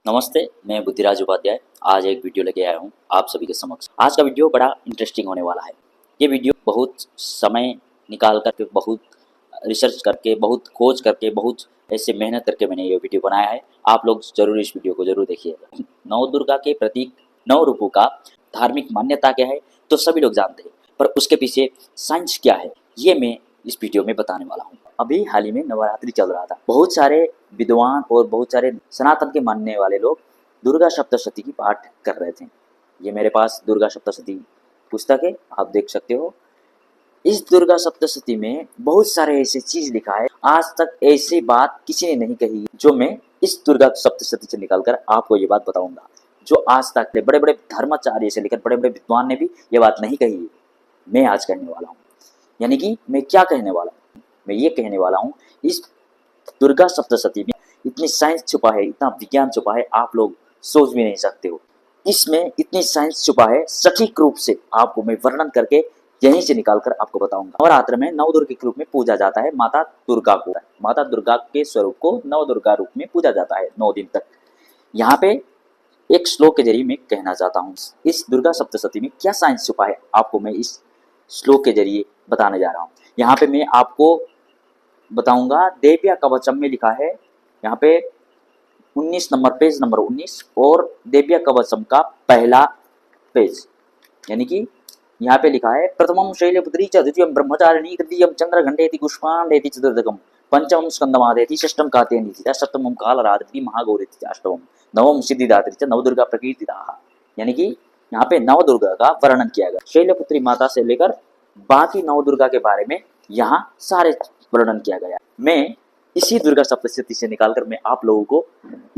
नमस्ते, मैं बुद्धिराज उपाध्याय आज एक वीडियो लेके आया हूँ आप सभी के समक्ष। आज का वीडियो बड़ा इंटरेस्टिंग होने वाला है। ये वीडियो बहुत समय निकाल करके, बहुत रिसर्च करके, बहुत खोज करके, बहुत ऐसे मेहनत करके मैंने ये वीडियो बनाया है। आप लोग जरूर इस वीडियो को जरूर देखिएगा। नव दुर्गा के प्रतीक नव रूपों का धार्मिक मान्यता क्या है तो सभी लोग जानते हैं, पर उसके पीछे साइंस क्या है ये मैं इस वीडियो में बताने वाला हूँ। अभी हाल ही में नवरात्रि चल रहा था। बहुत सारे विद्वान और बहुत सारे सनातन के मानने वाले लोग दुर्गा सप्तशती की पाठ कर रहे थे। ये मेरे पास दुर्गा सप्तशती पुस्तक है, आप देख सकते हो। इस दुर्गा सप्तशती में बहुत सारे ऐसे चीज लिखा है, आज तक ऐसी बात किसी ने नहीं कही जो मैं इस दुर्गा सप्तशती से निकालकर आपको ये बात बताऊंगा, जो आज तक बड़े बड़े धर्माचार्य से लेकर बड़े बड़े विद्वान ने भी ये बात नहीं कही। मैं आज कहने वाला हूँ। यानी कि मैं क्या कहने वाला हूँ, मैं ये कहने वाला हूँ इस दुर्गा सप्तशती में इतनी साइंस छुपा है, इतना विज्ञान छुपा है, आप लोग सोच भी नहीं सकते हो। इसमें इतनी साइंस छुपा है, सटीक रूप से आपको मैं वर्णन करके यहीं से निकालकर आपको बताऊंगा। नवरात्र में नव दुर्गा के रूप में पूजा जाता है माता दुर्गा को। माता दुर्गा के स्वरूप को नव दुर्गा रूप में पूजा जाता है 9 दिन तक। यहाँ पे एक श्लोक के जरिए मैं कहना चाहता हूँ इस दुर्गा सप्तशती में क्या साइंस छुपा है, आपको मैं इस श्लोक के जरिए बताने जा रहा हूँ। यहाँ पे मैं आपको बताऊंगा देव्या कवचम में लिखा है, यहाँ पे 19 नंबर, पेज नंबर 19 और देव्या कवचम का पहला पेज, यानी कि यहाँ पे लिखा है प्रथमम शैलपुत्री च द्वितीयम ब्रह्मचारिणी तृतीयम चंद्रघंटेति पुष्पांडेति चतुर्थकम पंचमम स्कंदमादेति षष्ठम कात्यायनीति सप्तमम कालरात्रि महागौरीति अष्टमम नवम सिद्धिदात्री च नवदुर्गा प्रकीर्तिता। यानी कि यहाँ पे नवदुर्गा का वर्णन किया गया। शैलपुत्री माता से लेकर बाकी नवदुर्गा के बारे में यहाँ सारे वर्णन किया गया। मैं इसी दुर्गा सप्तशती से निकालकर मैं आप लोगों को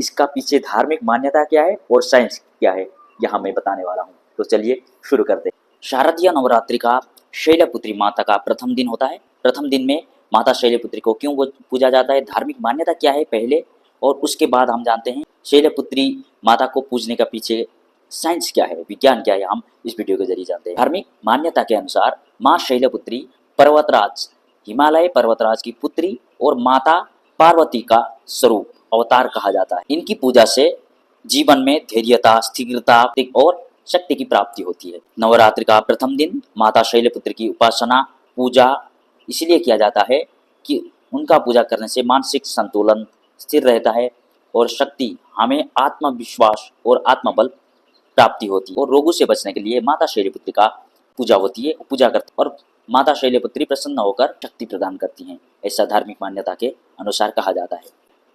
इसका पीछे धार्मिक मान्यता क्या है और साइंस क्या है यहाँ मैं बताने वाला हूँ। तो चलिए शुरू करते हैं। शारदीय नवरात्रि का शैलपुत्री माता का प्रथम दिन होता है। प्रथम दिन में माता शैलपुत्री को क्यों पूजा जाता है, धार्मिक मान्यता क्या है पहले, और उसके बाद हम जानते हैं शैलपुत्री माता को पूजने का पीछे साइंस क्या है, विज्ञान क्या है, हम इस वीडियो के जरिए जानते हैं। धार्मिक मान्यता के अनुसार माँ शैलपुत्री पर्वतराज, हिमालय पर्वतराज की पुत्री और माता पार्वती का स्वरूप अवतार कहा जाता है। इनकी पूजा से जीवन में धैर्यता, स्थिरता और शक्ति की प्राप्ति होती है। नवरात्रि का प्रथम दिन माता शैलपुत्री की उपासना पूजा इसलिए किया जाता है कि उनका पूजा करने से मानसिक संतुलन स्थिर रहता है और शक्ति, हमें आत्मविश्वास और आत्मबल प्राप्ति होती है। और रोगों से बचने के लिए माता शैलपुत्री का पूजा होती है, पूजा करते और माता शैलपुत्री प्रसन्न होकर शक्ति प्रदान करती हैं, ऐसा धार्मिक मान्यता के अनुसार कहा जाता है।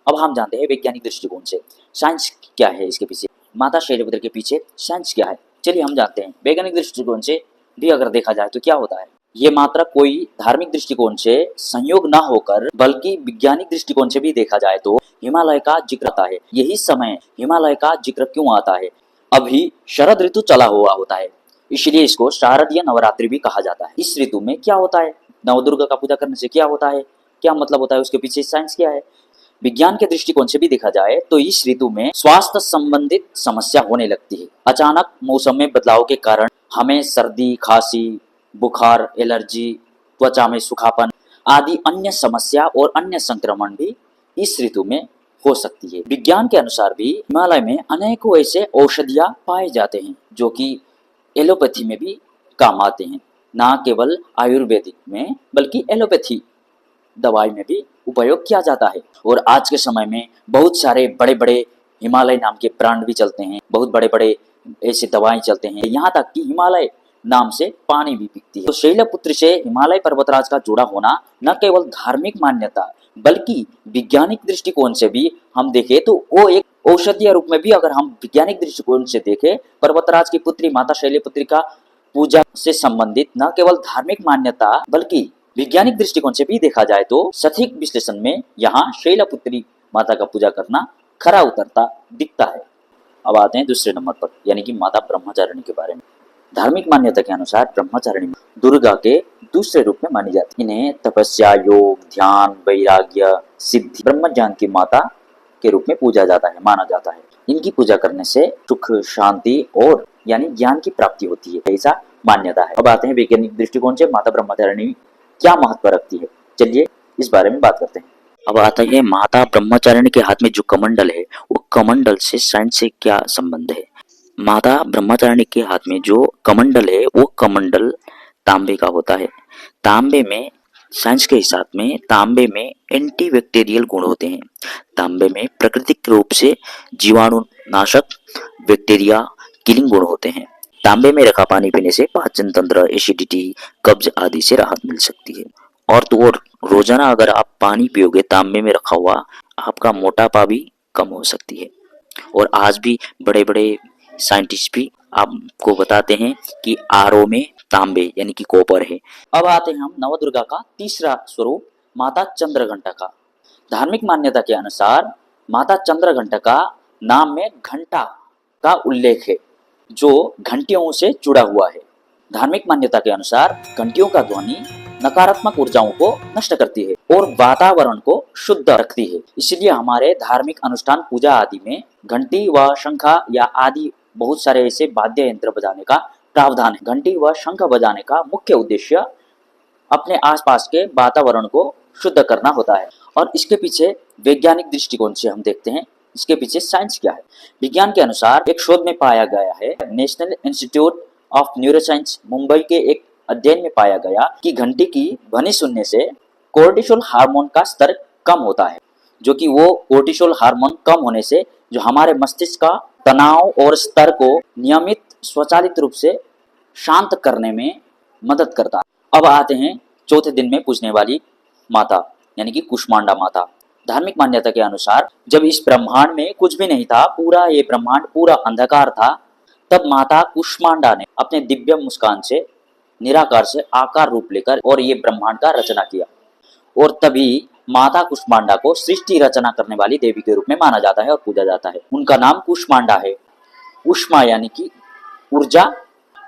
अब हम जानते हैं वैज्ञानिक दृष्टिकोण से साइंस क्या है, इसके पीछे माता शैलपुत्री के पीछे साइंस क्या है। चलिए हम जानते हैं। वैज्ञानिक दृष्टिकोण से भी अगर देखा जाए तो क्या होता है, ये मात्रा कोई धार्मिक दृष्टिकोण से संयोग न होकर बल्कि वैज्ञानिक दृष्टिकोण से भी देखा जाए तो हिमालय का जिक्र आता है। यही समय हिमालय का जिक्र क्यों आता है, अभी शरद ऋतु चला हुआ होता है, इसलिए इसको शारदीय नवरात्रि भी कहा जाता है। इस ऋतु में क्या होता है, नवदुर्गा का पूजा करने से क्या होता है, क्या मतलब होता है, उसके पीछे साइंस क्या है। विज्ञान के दृष्टिकोण से भी देखा जाए तो इस ऋतु में स्वास्थ्य संबंधित समस्या होने लगती है। अचानक मौसम में बदलाव के कारण हमें सर्दी, खांसी, बुखार, एलर्जी, त्वचा में सूखापन आदि अन्य समस्या और अन्य संक्रमण भी इस ऋतु में हो सकती है। विज्ञान के अनुसार भी हिमालय में अनेकों ऐसे औषधियां पाए जाते हैं जो कि एलोपैथी में भी काम आते हैं, ना केवल आयुर्वेदिक में बल्कि एलोपैथी दवाई में भी उपयोग किया जाता है। और आज के समय में बहुत सारे बड़े बड़े हिमालय नाम के ब्रांड भी चलते हैं, बहुत बड़े बड़े ऐसे दवाएं चलते हैं, यहाँ तक कि हिमालय नाम से पानी भी बिकती है। तो शैलपुत्री से हिमालय पर्वतराज का जुड़ा होना न केवल धार्मिक मान्यता बल्कि वैज्ञानिक दृष्टिकोण से भी हम देखें तो वो एक औषधीय रूप में भी, अगर हम वैज्ञानिक दृष्टिकोण से देखें, पर्वतराज की पुत्री माता शैलपुत्री का पूजा से संबंधित न केवल धार्मिक मान्यता बल्कि वैज्ञानिक दृष्टिकोण से भी देखा जाए तो सटीक विश्लेषण में यहाँ शैलपुत्री माता का पूजा करना खरा उतरता दिखता है। अब आते हैं दूसरे नंबर पर, यानी कि माता ब्रह्मचारिणी के बारे में। धार्मिक मान्यता के अनुसार ब्रह्मचारिणी दुर्गा के दूसरे रूप में मानी जाती है। इन्हें तपस्या, योग, ध्यान, वैराग्य, सिद्धि, ब्रह्म ज्ञान की माता के रूप में पूजा जाता है, माना जाता है। इनकी पूजा करने से सुख, शांति और यानी ज्ञान की प्राप्ति होती है, ऐसा मान्यता है। अब आते हैं वैज्ञानिक दृष्टिकोण से माता ब्रह्मचारिणी क्या महत्व रखती है, चलिए इस बारे में बात करते हैं। अब आता है माता ब्रह्मचारिणी के हाथ में जो कमंडल है, वो कमंडल से साइंस से क्या संबंध है। माता ब्रह्मचारिणी के हाथ में जो कमंडल है, वो कमंडल तांबे का होता है। तांबे में साइंस के हिसाब में तांबे में एंटी बैक्टीरियल गुण होते हैं। तांबे में प्राकृतिक रूप से जीवाणु नाशक, बैक्टीरिया किलिंग गुण होते हैं। तांबे में रखा पानी पीने से पाचन तंत्र, एसिडिटी, कब्ज आदि से राहत मिल सकती है। और तो और रोजाना अगर आप पानी पियोगे तांबे में रखा हुआ, आपका मोटापा भी कम हो सकती है। और आज भी बड़े बड़े साइंटिस्ट भी आपको बताते हैं कि आरओ में तांबे यानी कि कॉपर है। अब आते हैं हम नवदुर्गा का तीसरा स्वरूप माता चंद्रघंटा का। धार्मिक मान्यता के अनुसार माता चंद्रघंटा नाम में घंटा का उल्लेख है, जो घंटियों से जुड़ा हुआ है। धार्मिक मान्यता के अनुसार घंटियों का ध्वनि नकारात्मक ऊर्जाओं को नष्ट करती है और वातावरण को शुद्ध रखती है। इसलिए हमारे धार्मिक अनुष्ठान, पूजा आदि में घंटी व शंखा या आदि बहुत सारे ऐसे वाद्य यंत्र बजाने का प्रावधान है। घंटी व शंख बजाने का मुख्य उद्देश्य अपने आसपास के वातावरण को शुद्ध करना होता है। और इसके पीछे वैज्ञानिक दृष्टिकोण से हम देखते हैं, इसके पीछे साइंस क्या है। विज्ञान के अनुसार एक शोध में पाया गया है, national institute of neuroscience Mumbai के एक अध्ययन में पाया गया कि घंटी की ध्वनि सुनने से कोर्टिसोल हार्मोन का स्तर कम होता है, जो कि वो कोर्टिसोल हार्मोन कम होने से जो हमारे मस्तिष्क का तनाव और स्तर को नियमित स्वचालित रूप से शांत करने में मदद करता है। अब आते हैं चौथे दिन में पूजने वाली माता यानी कि कुष्मांडा माता। धार्मिक मान्यता के अनुसार जब इस ब्रह्मांड में कुछ भी नहीं था, पूरा ये ब्रह्मांड पूरा अंधकार था, तब माता कुष्मांडा ने अपने दिव्य मुस्कान से निराकार से आकार रूप लेकर और ये ब्रह्मांड का रचना किया। और तभी माता कुष्मांडा को सृष्टि रचना करने वाली देवी के रूप में माना जाता है और पूजा जाता है। उनका नाम कुष्मांडा है। उष्मा यानी कि ऊर्जा,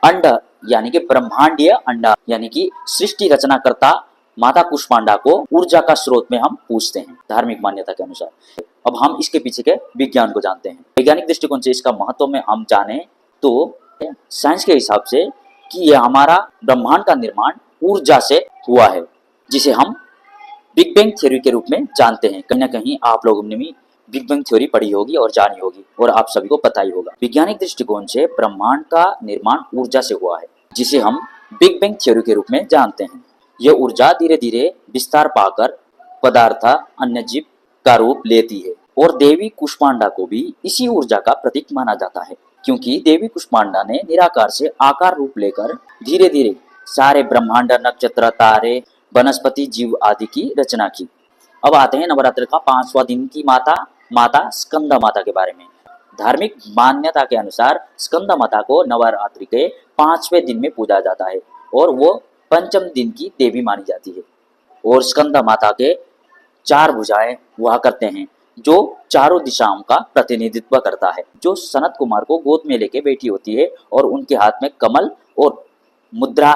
अंड यानी कि ब्रह्मांडीय अंडा यानी कि सृष्टि रचना करता माता कुष्मांडा को ऊर्जा का स्रोत में हम पूजते हैं धार्मिक मान्यता के अनुसार। अब हम इसके पीछे के विज्ञान को जानते हैं। वैज्ञानिक दृष्टिकोण से इसका महत्व में हम जाने तो साइंस के हिसाब से कि यह हमारा ब्रह्मांड का निर्माण ऊर्जा से हुआ है, जिसे हम बिग बैंग थ्योरी के रूप में जानते हैं। कहीं ना कहीं आप लोगों ने भी बिग बैंग थ्योरी पढ़ी होगी और जानी होगी और आप सभी को पता ही होगा। वैज्ञानिक दृष्टिकोण से ब्रह्मांड का निर्माण ऊर्जा से हुआ है, जिसे हम बिग बैंग थ्योरी के रूप में जानते हैं। यह ऊर्जा धीरे धीरे विस्तार पाकर पदार्थ, अन्य जीव का रूप लेती है और देवी कुष्मांडा को भी इसी ऊर्जा का प्रतीक माना जाता है, क्योंकि देवी कुष्मांडा ने निराकार से आकार रूप लेकर धीरे धीरे सारे ब्रह्मांड, नक्षत्र, तारे, वनस्पति, जीव आदि की रचना की। अब आते हैं नवरात्र का 5वां दिन की माता स्कंद माता के बारे में। धार्मिक मान्यता के अनुसार स्कंद माता को नवरात्रि के 5वें दिन में पूजा जाता है और वो पंचम दिन की देवी मानी जाती है। और स्कंद माता के 4 भुजाएं हुआ करते हैं, जो चारों दिशाओं का प्रतिनिधित्व करता है, जो सनत कुमार को गोद में लेके बैठी होती है और उनके हाथ में कमल और मुद्रा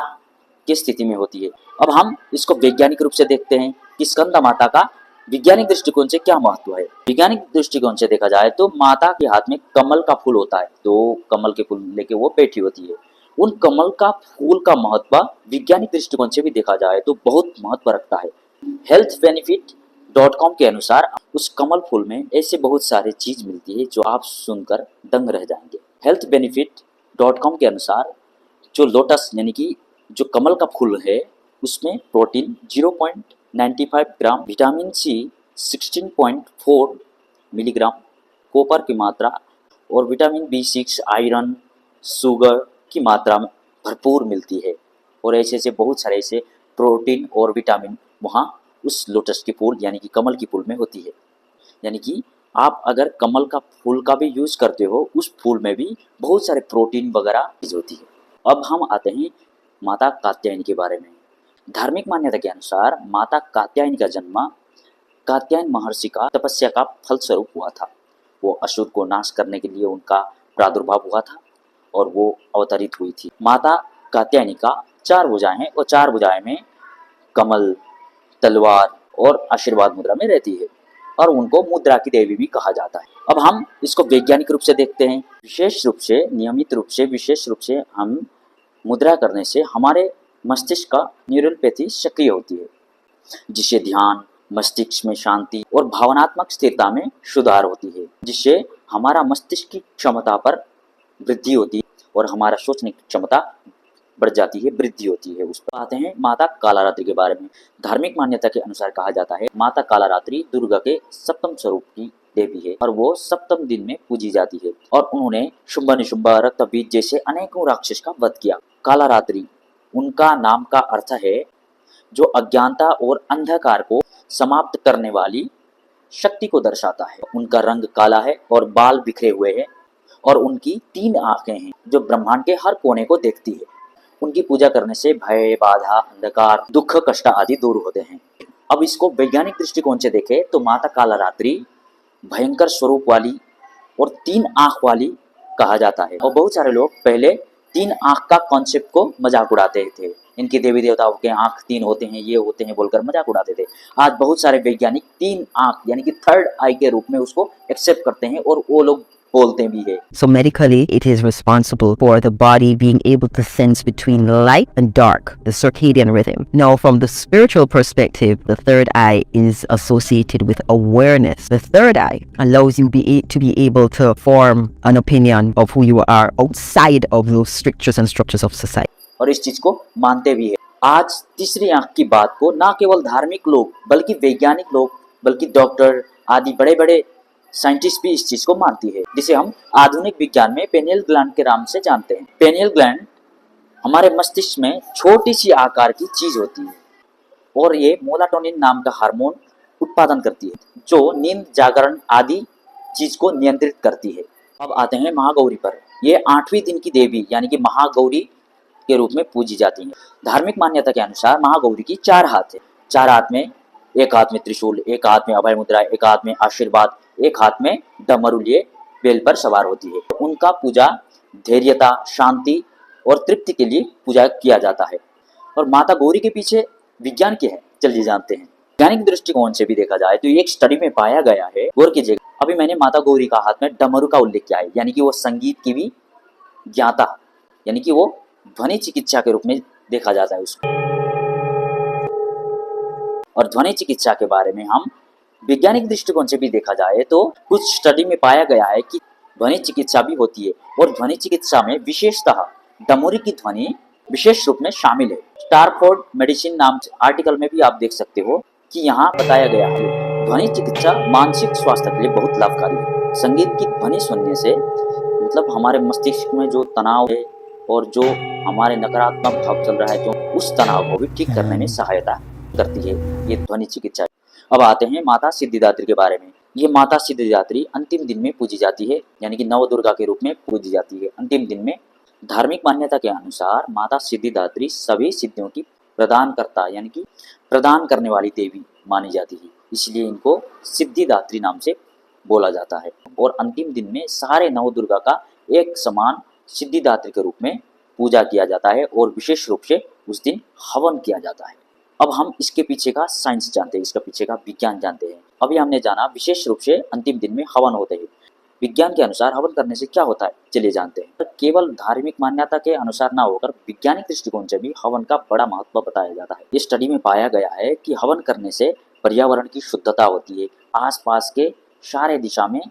की स्थिति में होती है। अब हम इसको वैज्ञानिक रूप से देखते हैं कि स्कंद माता का वैज्ञानिक दृष्टिकोण से क्या महत्व है। वैज्ञानिक दृष्टिकोण से देखा जाए तो माता के हाथ में कमल का फूल होता है, तो कमल के फूल लेके वो बैठी होती है। उन कमल का फूल का महत्व वैज्ञानिक दृष्टिकोण से भी देखा जाए तो बहुत महत्व रखता है। healthbenefit.com के अनुसार उस कमल फूल में ऐसे बहुत सारे चीज मिलती है जो आप सुनकर दंग रह जाएंगे। healthbenefit.com के अनुसार जो लोटस यानी कि जो कमल का फूल है, उसमें प्रोटीन 0.95 ग्राम, विटामिन सी 16.4 मिलीग्राम, कॉपर की मात्रा और विटामिन B6, आयरन, शुगर की मात्रा में भरपूर मिलती है। और ऐसे ऐसे बहुत सारे ऐसे प्रोटीन और विटामिन वहाँ उस लोटस के फूल यानी कि कमल की फूल में होती है। यानी कि आप अगर कमल का फूल का भी यूज करते हो, उस फूल में भी बहुत सारे प्रोटीन वगैरह चीज होती है। अब हम आते हैं माता कात्यायनी के बारे में। धार्मिक मान्यता के अनुसार माता कात्यायनी का जन्म कात्यायन महर्षि का तपस्या का फलस्वरूप हुआ था। वो असुर को नाश करने के लिए उनका प्रादुर्भाव हुआ था और वो अवतरित हुई थी। माता कात्यायनी का 4 भुजाएं हैं और 4 भुजाएं में कमल, तलवार और आशीर्वाद मुद्रा में रहती है और उनको मुद्रा की देवी भी कहा जाता है। अब हम इसको वैज्ञानिक रूप से देखते हैं। विशेष रूप से, नियमित रूप से, विशेष रूप से हम मुद्रा करने से हमारे मस्तिष्क का न्यूरल पैथी सक्रिय होती है, जिससे ध्यान, मस्तिष्क में शांति और भावनात्मक स्थिरता में सुधार होती है, जिससे हमारा मस्तिष्क की क्षमता पर वृद्धि होती है और हमारा सोचने की क्षमता बढ़ जाती है, वृद्धि होती है। उस पर आते हैं माता कालारात्रि के बारे में। धार्मिक मान्यता के अनुसार कहा जाता है माता कालारात्रि दुर्गा के सप्तम स्वरूप की देवी है और वो सप्तम दिन में पूजी जाती है और उन्होंने शुंभ निशुंभ रक्तबीज जैसे अनेकों राक्षस का वध किया। कालारात्रि उनका नाम का अर्थ है जो अज्ञानता और अंधकार को समाप्त करने वाली शक्ति को दर्शाता है। उनका रंग काला है और बाल बिखरे हुए हैं और उनकी 3 आंखें हैं जो ब्रह्मांड के हर कोने को देखती है। उनकी पूजा करने से भय, बाधा, अंधकार, दुख, कष्ट आदि दूर होते हैं। अब इसको वैज्ञानिक दृष्टिकोण से देखें तो माता कालारात्रि भयंकर स्वरूप वाली और 3 आंख वाली कहा जाता है और बहुत सारे लोग पहले 3 आंख का कॉन्सेप्ट को मजाक उड़ाते थे। इनके देवी देवताओं के आंख 3 होते हैं, ये होते हैं बोलकर मजाक उड़ाते थे। आज बहुत सारे वैज्ञानिक 3 आंख यानी कि थर्ड आई के रूप में उसको एक्सेप्ट करते हैं और वो लोग बोलते भी है। So medically, it is responsible for the body being able to sense between light and dark, the circadian rhythm. Now, from the spiritual perspective, the third eye is associated with awareness. The third eye allows you to be able to form an opinion of who you are outside of those strictures and structures of society. और इस चीज को मानते भी है। आज तीसरी आंख की बात को ना केवल धार्मिक लोग बल्कि वैज्ञानिक लोग, बल्कि डॉक्टर आदि बड़े बड़े साइंटिस्ट भी इस चीज को मानती है, जिसे हम आधुनिक विज्ञान में पेनियल ग्लैंड के नाम से जानते हैं। पेनियल ग्लैंड हमारे मस्तिष्क में छोटी सी आकार की चीज होती है और ये मेलाटोनिन नाम का हार्मोन उत्पादन करती है जो नींद, जागरण आदि चीज को नियंत्रित करती है। अब आते हैं महागौरी पर। ये 8वें दिन की देवी यानी कि महागौरी के रूप में पूजी जाती है। धार्मिक मान्यता के अनुसार महागौरी की 4 हाथ है। 4 हाथ में, एक हाथ में त्रिशूल, एक हाथ में अभय मुद्रा, एक हाथ में आशीर्वाद, एक हाथ में डमरू लिए बेल पर सवार होती है। उनका पूजा धैर्यता, शांति और तृप्ति के लिए पूजा किया जाता है। और माता गौरी के पीछे विज्ञान क्या है, चलिए जानते हैं। वैज्ञानिक दृष्टिकोण से भी देखा जाए तो एक स्टडी में पाया गया है, गौर कीजिएगा, अभी मैंने माता गौरी का हाथ में डमरू का उल्लेख किया है, यानी कि वो संगीत की भी ज्ञाता, यानी कि वो ध्वनि चिकित्सा के रूप में देखा जाता है उसको। और ध्वनि चिकित्सा के बारे में हम वैज्ञानिक दृष्टिकोण से भी देखा जाए तो कुछ स्टडी में पाया गया है कि ध्वनि चिकित्सा भी होती है और ध्वनि चिकित्सा में विशेषतः डमरू की ध्वनि विशेष रूप में शामिल है। स्टारफोर्ड मेडिसिन नाम आर्टिकल में भी आप देख सकते हो कि यहाँ बताया गया है ध्वनि चिकित्सा मानसिक स्वास्थ्य के लिए बहुत लाभकारी है। संगीत की ध्वनि सुनने से मतलब हमारे मस्तिष्क में जो तनाव है और जो हमारे नकारात्मक भाव चल रहा है तो उस तनाव को भी ठीक करने में सहायता करती है ये ध्वनि चिकित्सा। अब आते हैं माता सिद्धिदात्री के बारे में। ये माता सिद्धिदात्री अंतिम दिन में पूजी जाती है, यानी कि नव दुर्गा के रूप में पूजी जाती है अंतिम दिन में। धार्मिक मान्यता के अनुसार माता सिद्धिदात्री सभी सिद्धियों की प्रदान करता यानी कि प्रदान करने वाली देवी मानी जाती है, इसलिए इनको सिद्धिदात्री नाम से बोला जाता है। और अंतिम दिन में सारे नव दुर्गा का एक समान सिद्धिदात्री के रूप में पूजा किया जाता है और विशेष रूप से उस दिन हवन किया जाता है। अब हम इसके पीछे का साइंस जानते हैं, इसका पीछे का विज्ञान जानते हैं। अभी हमने जाना विशेष रूप से अंतिम दिन में हवन होते हैं। विज्ञान के अनुसार हवन करने से क्या होता है, चलिए जानते हैं। केवल धार्मिक मान्यता के अनुसार ना होकर वैज्ञानिक दृष्टिकोण से भी हवन का बड़ा महत्व बताया जाता है। ये स्टडी में पाया गया है कि हवन करने से पर्यावरण की शुद्धता होती है, आसपास के सारे दिशा में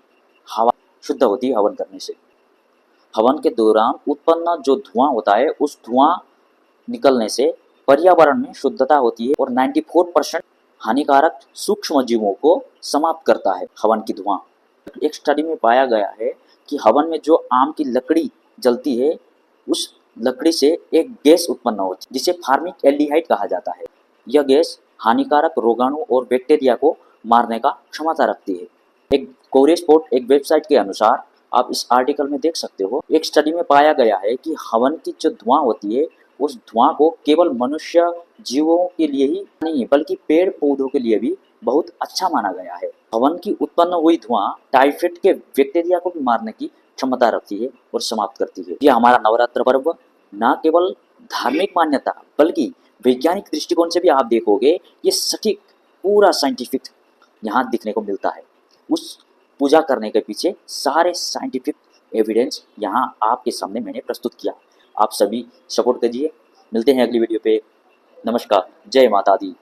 हवा शुद्ध होती है हवन करने से। हवन के दौरान उत्पन्न जो धुआं होता है उस धुआं निकलने से पर्यावरण में शुद्धता होती है और 94% हानिकारक सूक्ष्म जीवों को समाप्त करता है हवन की धुआं। एक स्टडी में पाया गया है कि हवन में जो आम की लकड़ी जलती है उस लकड़ी से एक गैस उत्पन्न होती है जिसे फार्मिक एल्डिहाइड कहा जाता है। यह गैस हानिकारक रोगाणु और बैक्टीरिया को मारने का क्षमता रखती है। एक कोरियस्पोर्ट एक वेबसाइट के अनुसार आप इस आर्टिकल में देख सकते हो, एक स्टडी में पाया गया है कि हवन की जो धुआं होती है उस धुआं को केवल मनुष्य जीवों के लिए ही नहीं बल्कि पेड़ पौधों के लिए भी बहुत अच्छा माना गया है। हवन की उत्पन्न हुई धुआं टाइफाइड के बैक्टीरिया को भी मारने की क्षमता रखती है और समाप्त करती है। यह हमारा नवरात्र पर्व न केवल धार्मिक मान्यता बल्कि वैज्ञानिक दृष्टिकोण से भी आप देखोगे ये सटीक पूरा साइंटिफिक यहाँ दिखने को मिलता है। उस पूजा करने के पीछे सारे साइंटिफिक एविडेंस यहाँ आपके सामने मैंने प्रस्तुत किया। आप सभी सपोर्ट कीजिए। मिलते हैं अगली वीडियो पे। नमस्कार, जय माता दी।